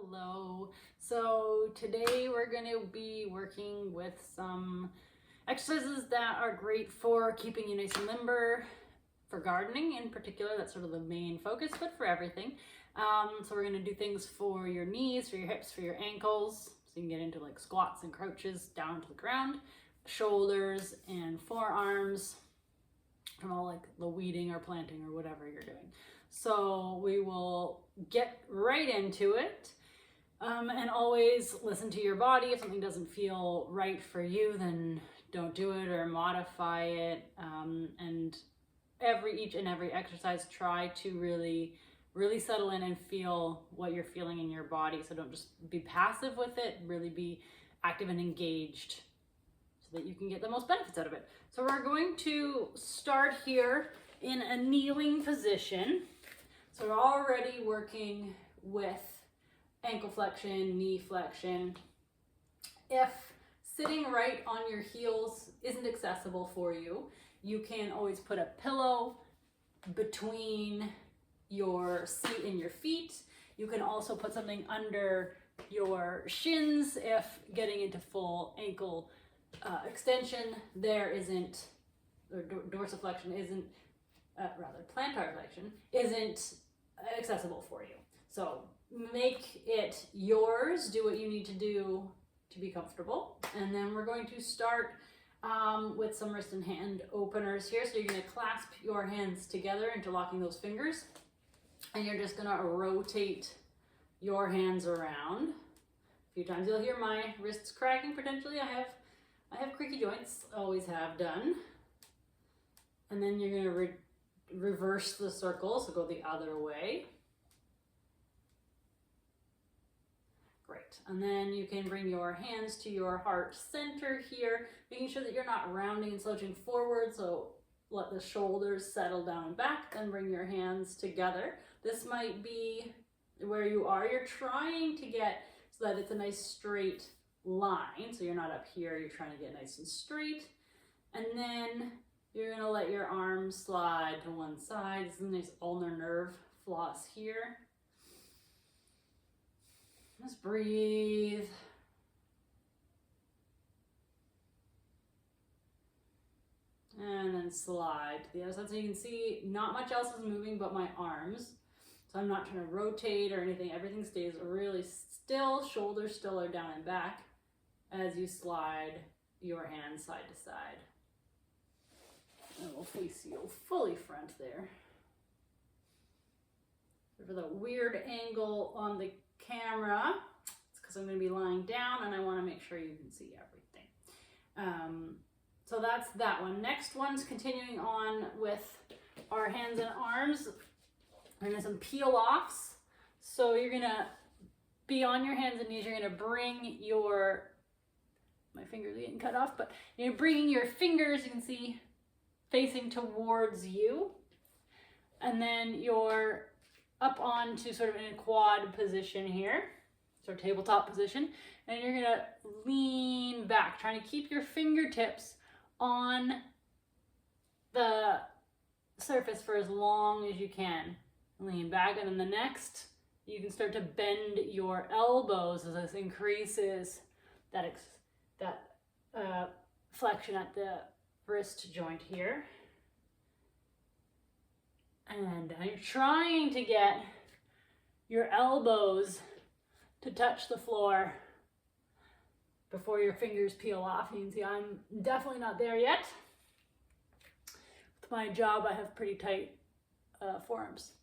Hello. So today we're going to be working with some exercises that are great for keeping you nice and limber, for gardening in particular. That's sort of the main focus, but for everything. So we're going to do things for your knees, for your hips, for your ankles. So you can get into like squats and crouches down to the ground, shoulders and forearms, from all like the weeding or planting or whatever you're doing. So we will get right into it. And always listen to your body. If something doesn't feel right for you, then don't do it or modify it. And each and every exercise, try to really settle in and feel what you're feeling in your body. So don't just be passive with it, really be active and engaged so that you can get the most benefits out of it. So we're going to start here in a kneeling position. So we're already working with ankle flexion, knee flexion. If sitting right on your heels isn't accessible for you, you can always put a pillow between your seat and your feet. You can also put something under your shins if getting into full ankle extension there isn't, or dorsiflexion isn't, rather plantar flexion isn't accessible for you. So make it yours, do what you need to do to be comfortable. And then we're going to start with some wrist and hand openers here. So you're going to clasp your hands together, interlocking those fingers. And you're just going to rotate your hands around. A few times you'll hear my wrists cracking potentially. I have creaky joints, always have done. And then you're going to reverse the circle, so go the other way. Great. And then you can bring your hands to your heart center here, making sure that you're not rounding and slouching forward. So let the shoulders settle down and back, then bring your hands together. This might be where you are. You're trying to get so that it's a nice straight line. So you're not up here, you're trying to get nice and straight. And then you're gonna let your arms slide to one side. This is a nice ulnar nerve floss here. Just breathe. And then slide to the other side. So you can see not much else is moving but my arms. So I'm not trying to rotate or anything. Everything stays really still. Shoulders still are down and back as you slide your hands side to side. And we'll face you fully front there. For the weird angle on the camera, it's because I'm going to be lying down and I want to make sure you can see everything. So that's that one. Next one's continuing on with our hands and arms. We're going to do some peel-offs. So you're going to be on your hands and knees. You're going to bring your, my fingers are getting cut off, but you're bringing your fingers, you can see, facing towards you. And then you're up onto sort of in a quad position here, sort of tabletop position, and you're gonna lean back, trying to keep your fingertips on the surface for as long as you can. Lean back, and then the next, you can start to bend your elbows as this increases that flexion at the wrist joint here. And you're trying to get your elbows to touch the floor before your fingers peel off. You can see I'm definitely not there yet. With my job, I have pretty tight forearms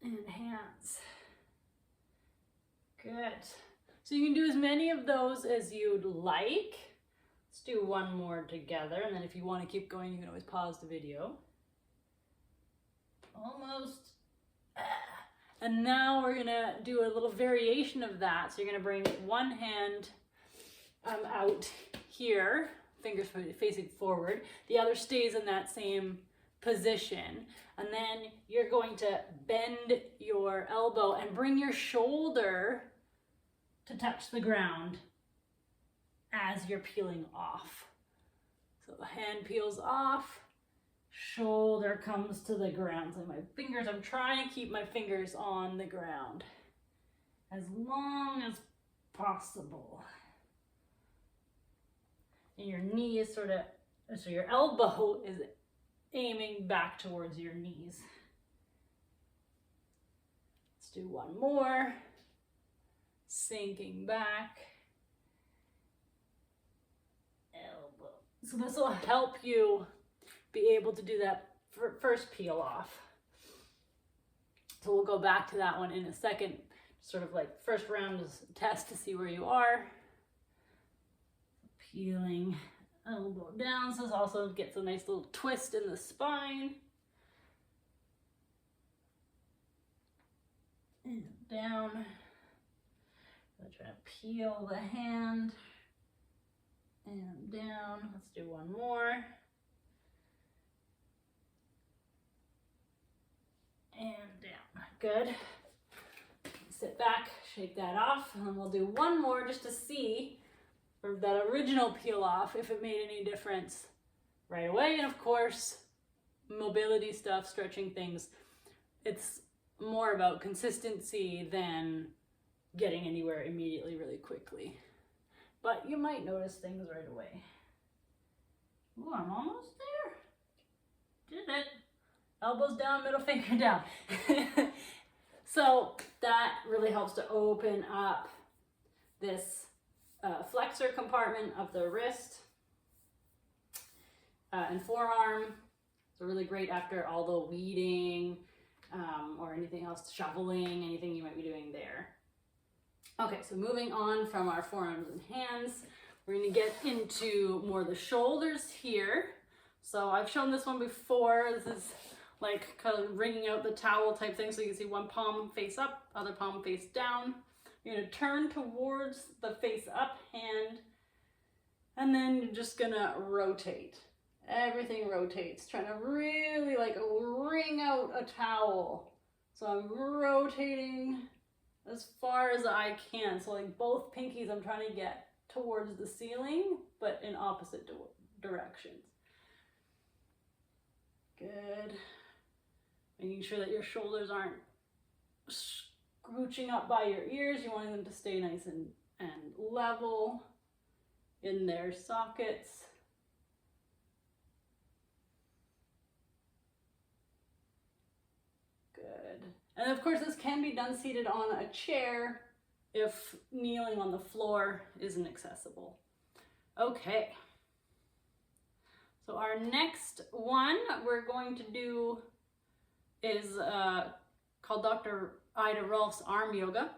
and hands. Good. So you can do as many of those as you'd like. Let's do one more together, and then if you want to keep going, you can always pause the video. Almost. And now we're gonna do a little variation of that. So you're gonna bring one hand out here, fingers facing forward. The other stays in that same position. And then you're going to bend your elbow and bring your shoulder to touch the ground as you're peeling off. So the hand peels off, shoulder comes to the ground. So my fingers, I'm trying to keep my fingers on the ground as long as possible. And your knee is sort of, so your elbow is aiming back towards your knees. Let's do one more. Sinking back. Elbow. So this will help you be able to do that first peel off. So we'll go back to that one in a second. Sort of like first round is a test to see where you are. Peeling elbow down. So this also gets a nice little twist in the spine. And down. I'm trying to peel the hand. And down. Let's do one more. And down. Good. Sit back, shake that off, and then we'll do one more just to see for that original peel off if it made any difference right away. And of course, mobility stuff, stretching things, it's more about consistency than getting anywhere immediately really quickly. But you might notice things right away. Ooh, I'm almost there. Did it. Elbows down, middle finger down. So that really helps to open up this flexor compartment of the wrist and forearm. So really great after all the weeding or anything else, shoveling, anything you might be doing there. Okay, so moving on from our forearms and hands, we're going to get into more of the shoulders here. So I've shown this one before. This is like kind of wringing out the towel type thing. So you can see one palm face up, other palm face down. You're going to turn towards the face up hand, and then you're just going to rotate. Everything rotates, trying to really like wring out a towel. So I'm rotating as far as I can. So like both pinkies, I'm trying to get towards the ceiling, but in opposite directions. Good. Making sure that your shoulders aren't scrooching up by your ears. You want them to stay nice and level in their sockets. Good. And of course, this can be done seated on a chair if kneeling on the floor isn't accessible. Okay. So our next one we're going to do is called Dr. Ida Rolf's Arm Yoga.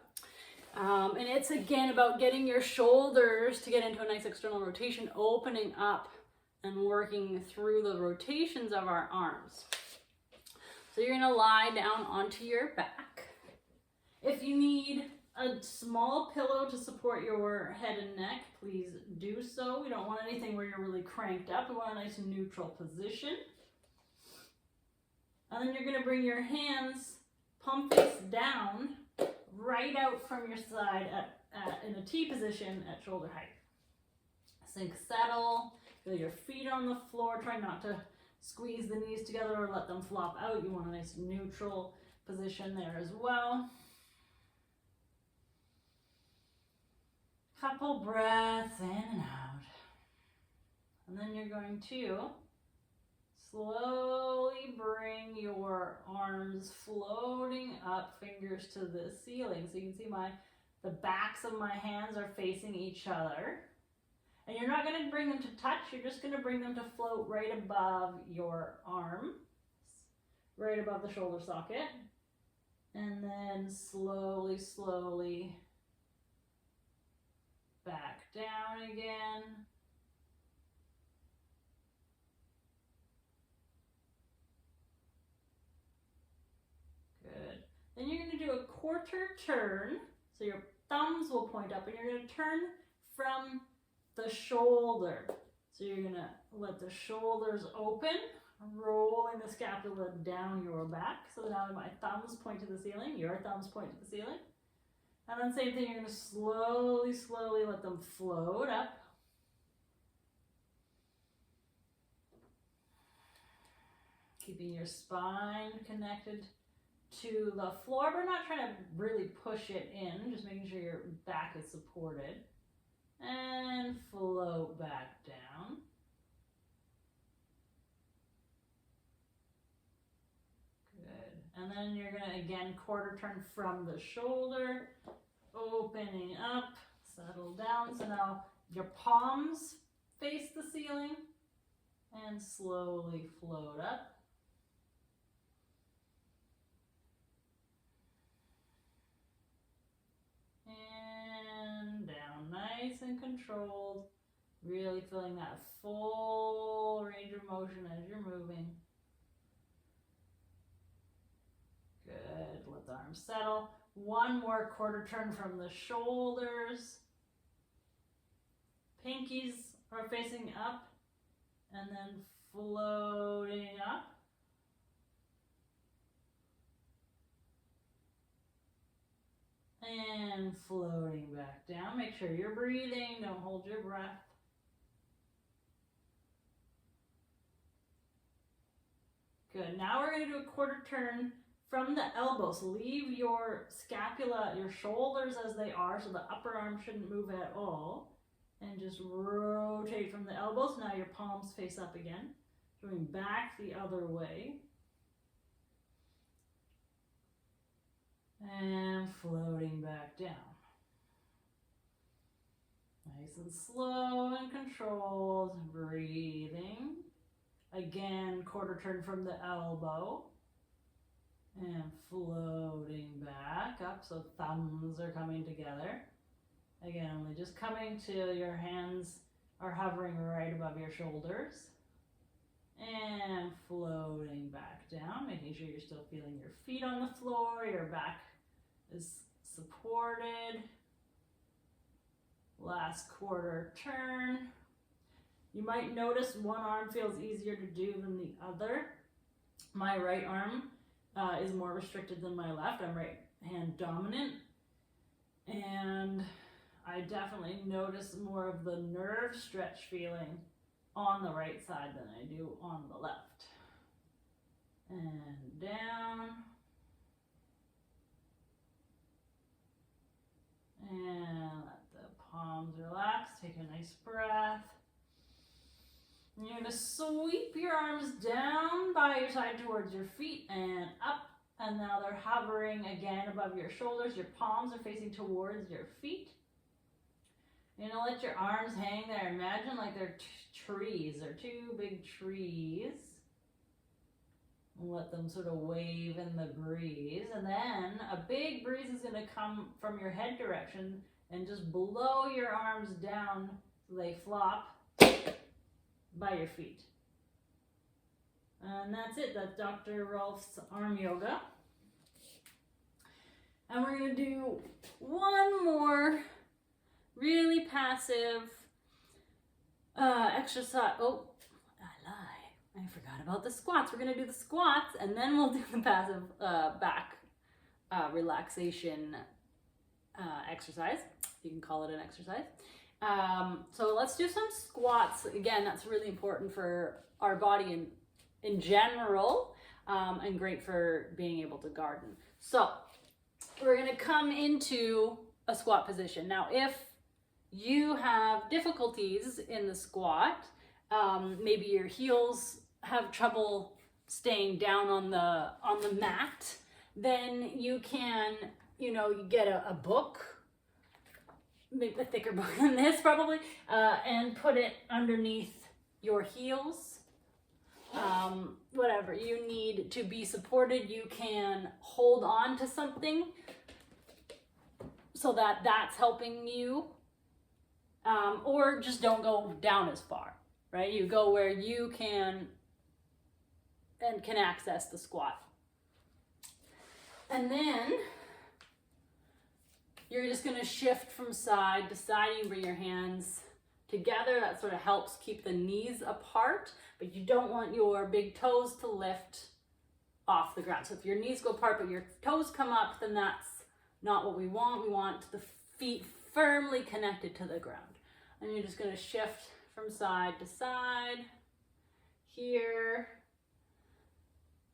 And it's again about getting your shoulders to get into a nice external rotation, opening up and working through the rotations of our arms. So you're gonna lie down onto your back. If you need a small pillow to support your head and neck, please do so. We don't want anything where you're really cranked up. We want a nice neutral position. And then you're going to bring your hands palm face down, right out from your side in a T position at shoulder height. Sink, settle, feel your feet on the floor. Try not to squeeze the knees together or let them flop out. You want a nice neutral position there as well. Couple breaths in and out. And then you're going to slowly bring your arms floating up, fingers to the ceiling. So you can see the backs of my hands are facing each other. And you're not going to bring them to touch, you're just going to bring them to float right above your arm, right above the shoulder socket. And then slowly, slowly back down again. Good. Then you're going to do a quarter turn. So your thumbs will point up and you're going to turn from the shoulder. So you're going to let the shoulders open, rolling the scapula down your back. So now my thumbs point to the ceiling, your thumbs point to the ceiling. And then same thing, you're going to slowly, slowly let them float up. Keeping your spine connected to the floor, but not trying to really push it in, just making sure your back is supported. And float back down. Good. And then you're going to, again, quarter turn from the shoulder, opening up, settle down. So now your palms face the ceiling and slowly float up. And down, nice and controlled. Really feeling that full range of motion as you're moving. Good, let the arms settle. One more quarter turn from the shoulders. Pinkies are facing up and then floating up. And floating back down. Make sure you're breathing, don't hold your breath. Good, now we're gonna do a quarter turn from the elbows. Leave your scapula, your shoulders as they are, so the upper arm shouldn't move at all. And just rotate from the elbows. Now your palms face up again. Going back the other way. And floating back down. Nice and slow and controlled. Breathing. Again, quarter turn from the elbow. And floating back up, so thumbs are coming together. Again, only just coming till your hands are hovering right above your shoulders. And floating back down, making sure you're still feeling your feet on the floor, your back is supported. Last quarter turn. You might notice one arm feels easier to do than the other. My right arm is more restricted than my left. I'm right hand dominant. And I definitely notice more of the nerve stretch feeling on the right side than I do on the left. And down. And let the palms relax. Take a nice breath. And you're going to sweep your arms down by your side towards your feet and up. And now they're hovering again above your shoulders. Your palms are facing towards your feet. You're going to let your arms hang there. Imagine like they're trees. They're two big trees. And let them sort of wave in the breeze. And then a big breeze is going to come from your head direction and just blow your arms down so they flop by your feet. And that's it. That's Dr. Rolf's arm yoga. And we're going to do one more really passive exercise. Oh, I lied. I forgot about the squats. We're going to do the squats and then we'll do the passive back relaxation exercise. You can call it an exercise. So let's do some squats. Again, that's really important for our body in general, and great for being able to garden. So we're going to come into a squat position. Now, if you have difficulties in the squat, maybe your heels have trouble staying down on the mat, then you can, you get a book, maybe a thicker book than this probably, and put it underneath your heels. Whatever you need to be supported, you can hold on to something so that that's helping you, or just don't go down as far, right? You go where you can and can access the squat. And then you're just going to shift from side to side. You bring your hands together. That sort of helps keep the knees apart, but you don't want your big toes to lift off the ground. So if your knees go apart but your toes come up, then that's not what we want. We want the feet firmly connected to the ground. And you're just going to shift from side to side here.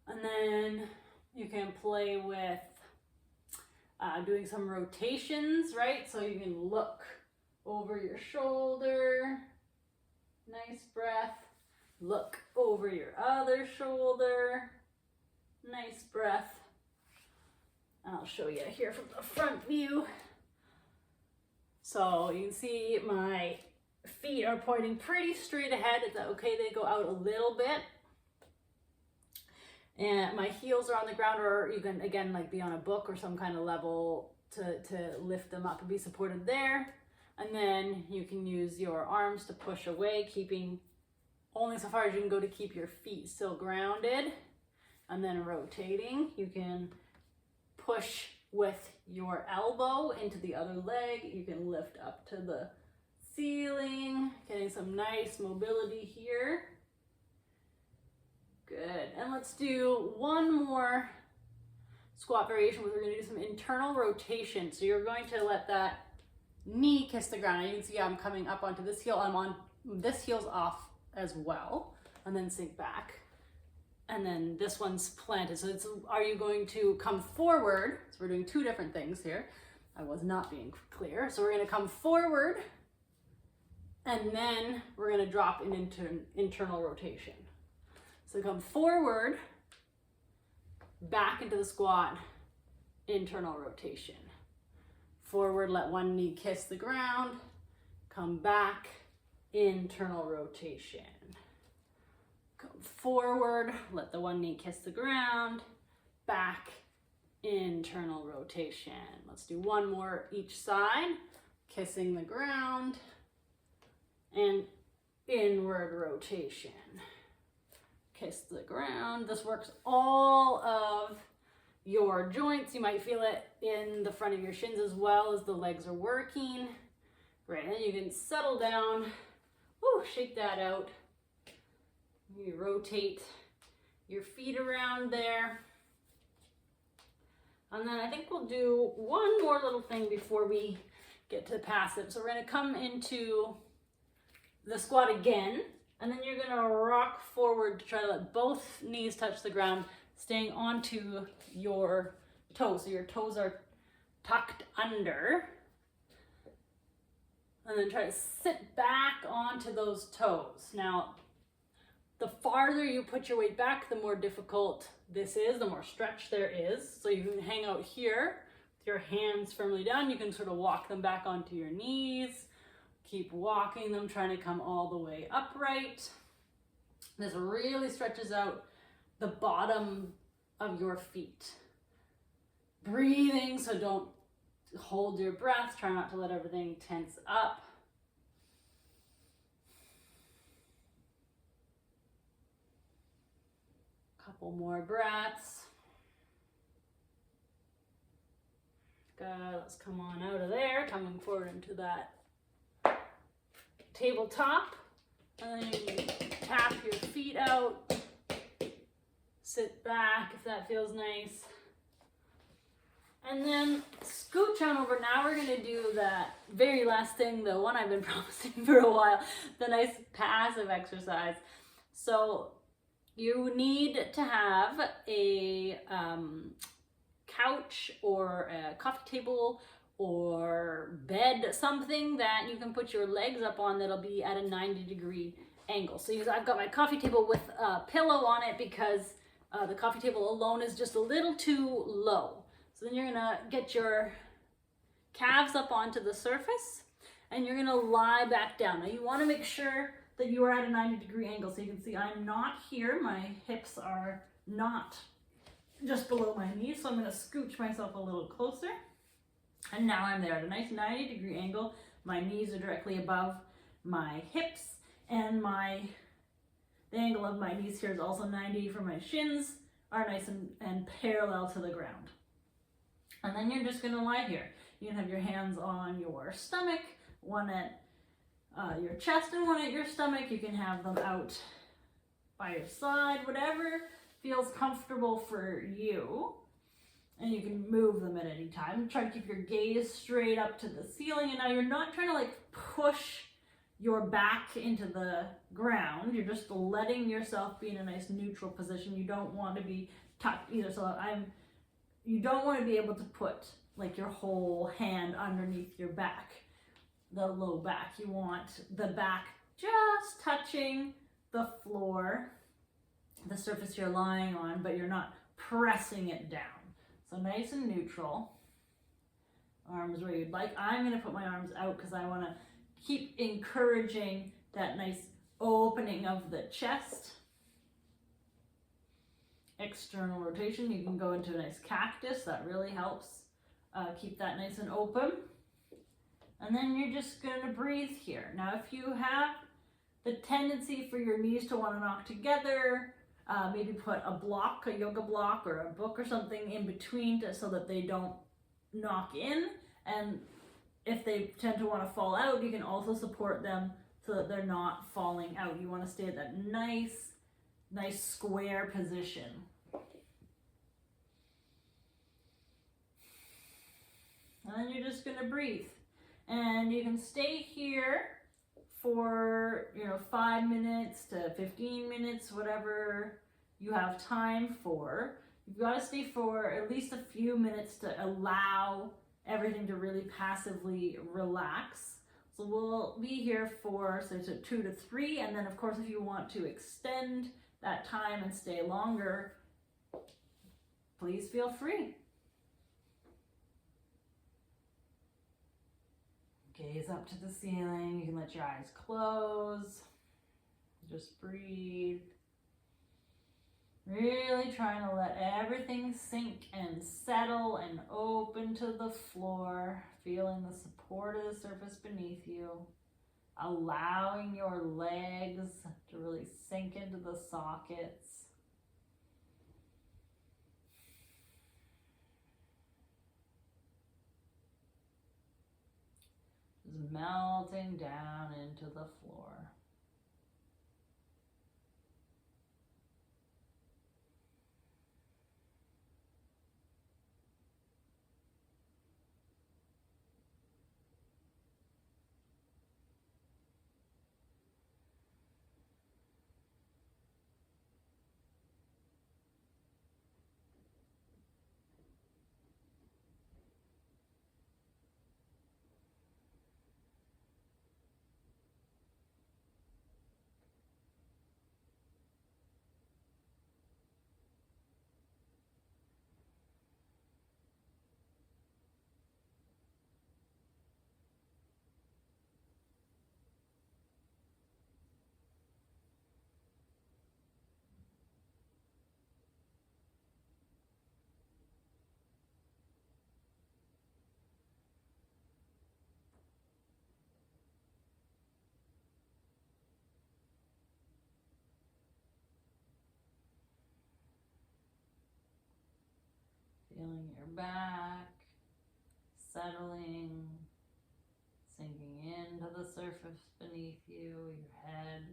And then you can play with doing some rotations, right? So you can look over your shoulder, nice breath. Look over your other shoulder, nice breath. And I'll show you here from the front view. So you can see my feet are pointing pretty straight ahead. It's okay, they go out a little bit. And my heels are on the ground, or you can, again, like be on a book or some kind of level to lift them up and be supported there. And then you can use your arms to push away, keeping only so far as you can go to keep your feet still grounded. And then rotating, you can push with your elbow into the other leg. You can lift up to the ceiling, getting some nice mobility here. Good. And let's do one more squat variation where we're going to do some internal rotation. So you're going to let that knee kiss the ground. And you can see I'm coming up onto this heel. I'm on this heel's off as well, and then sink back. And then this one's planted. So it's, are you going to come forward? So we're doing two different things here. I was not being clear. So we're going to come forward, and then we're going to drop into an internal rotation. So come forward, back into the squat, internal rotation. Forward, let one knee kiss the ground, come back, internal rotation. Come forward, let the one knee kiss the ground, back, internal rotation. Let's do one more each side, kissing the ground, and inward rotation. Kiss the ground. This works all of your joints. You might feel it in the front of your shins as well as the legs are working. Great, and then you can settle down. Woo, shake that out. You rotate your feet around there. And then I think we'll do one more little thing before we get to the passive. So we're going to come into the squat again. And then you're going to rock forward to try to let both knees touch the ground, staying onto your toes. So your toes are tucked under. And then try to sit back onto those toes. Now, the farther you put your weight back, the more difficult this is, the more stretch there is. So you can hang out here with your hands firmly down. You can sort of walk them back onto your knees. Keep walking them, trying to come all the way upright. This really stretches out the bottom of your feet. Breathing, so don't hold your breath. Try not to let everything tense up. Couple more breaths. Good, let's come on out of there, coming forward into that tabletop, and then you tap your feet out, sit back if that feels nice, and then scooch on over. Now we're going to do that very last thing, the one I've been promising for a while, the nice passive exercise. So you need to have a couch or a coffee table or bed, something that you can put your legs up on that'll be at a 90-degree angle. So I've got my coffee table with a pillow on it because the coffee table alone is just a little too low. So then you're gonna get your calves up onto the surface and you're gonna lie back down. Now you wanna make sure that you are at a 90-degree angle. So you can see I'm not here, my hips are not just below my knees. So I'm gonna scooch myself a little closer. And now I'm there at a nice 90-degree angle. My knees are directly above my hips, and the angle of my knees here is also 90 for my shins are nice and parallel to the ground. And then you're just gonna lie here. You can have your hands on your stomach, one at your chest and one at your stomach. You can have them out by your side, whatever feels comfortable for you. And you can move them at any time. Try to keep your gaze straight up to the ceiling. And now you're not trying to like push your back into the ground. You're just letting yourself be in a nice neutral position. You don't want to be tucked either. So you don't want to be able to put like your whole hand underneath your back, the low back. You want the back just touching the floor, the surface you're lying on, but you're not pressing it down. So nice and neutral. Arms where you'd like. I'm going to put my arms out because I want to keep encouraging that nice opening of the chest. External rotation, you can go into a nice cactus. That really helps keep that nice and open. And then you're just going to breathe here. Now, if you have the tendency for your knees to want to knock together, maybe put a block, a yoga block or a book or something in between so that they don't knock in. And if they tend to want to fall out, you can also support them so that they're not falling out. You want to stay at that nice square position. And then you're just going to breathe. And you can stay here for 5 minutes to 15 minutes, whatever you have time for. You've got to stay for at least a few minutes to allow everything to really passively relax. So we'll be here for 2 to 3, and then of course if you want to extend that time and stay longer, please feel free. Gaze up to the ceiling. You can let your eyes close. Just breathe. Really trying to let everything sink and settle and open to the floor. Feeling the support of the surface beneath you. Allowing your legs to really sink into the sockets. Just melting down into the floor. Feeling your back, settling, sinking into the surface beneath you, your head,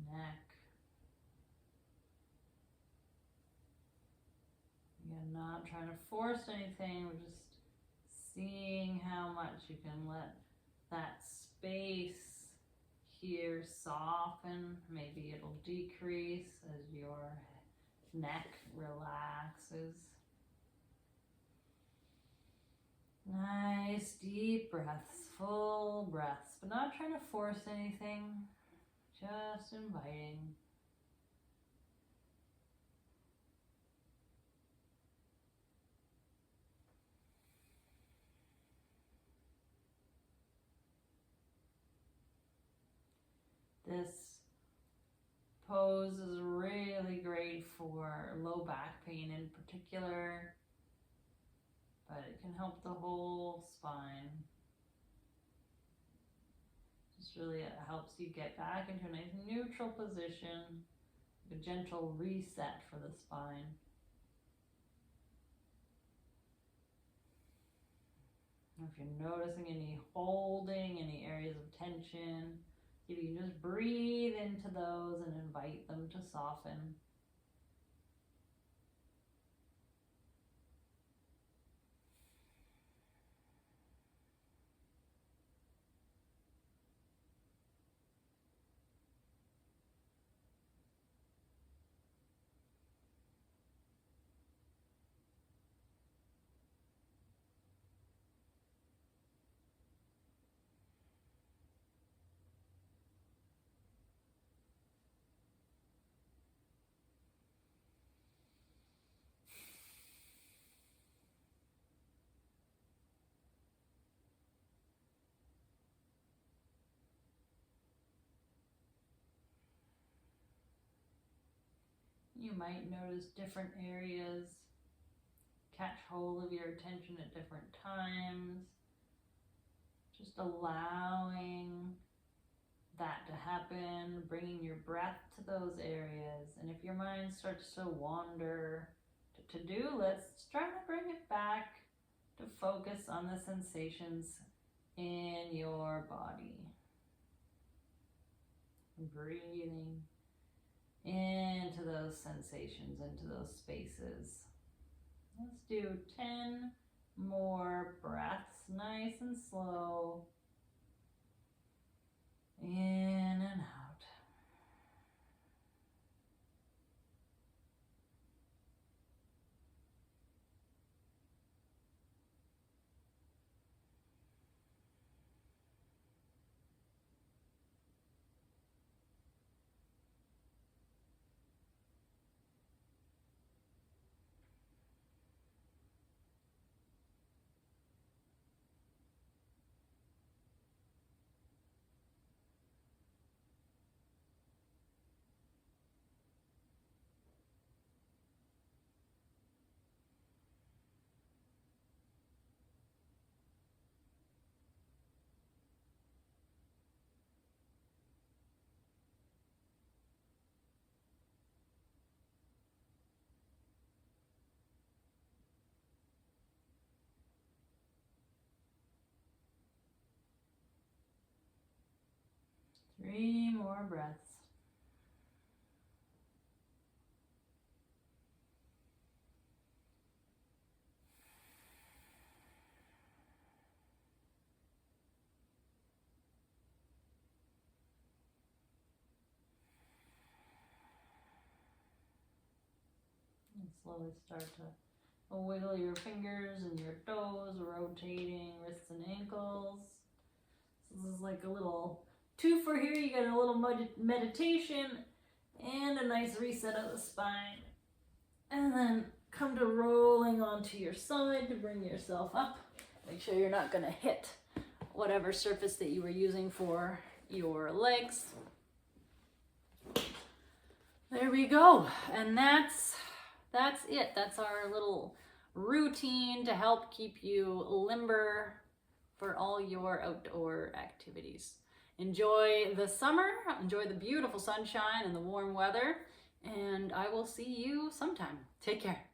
neck. Again, not trying to force anything, we're just seeing how much you can let that space here soften. Maybe it'll decrease as your neck relaxes. Nice deep breaths, full breaths, but not trying to force anything, just inviting. This pose is really great for low back pain in particular, but it can help the whole spine. Just really helps you get back into a nice neutral position, a gentle reset for the spine. If you're noticing any holding, any areas of tension, you can just breathe into those and invite them to soften. You might notice different areas catch hold of your attention at different times. Just allowing that to happen, bringing your breath to those areas. And if your mind starts to wander to to-do lists, try to bring it back to focus on the sensations in your body. Breathing into those sensations, into those spaces. Let's do 10 more breaths, nice and slow. In and out. Three more breaths. And slowly start to wiggle your fingers and your toes, rotating wrists and ankles. So this is like a little two for here. You get a little meditation and a nice reset of the spine. And then come to rolling onto your side to bring yourself up. Make sure you're not going to hit whatever surface that you were using for your legs. There we go. And that's it. That's our little routine to help keep you limber for all your outdoor activities. Enjoy the summer, enjoy the beautiful sunshine and the warm weather, and I will see you sometime. Take care.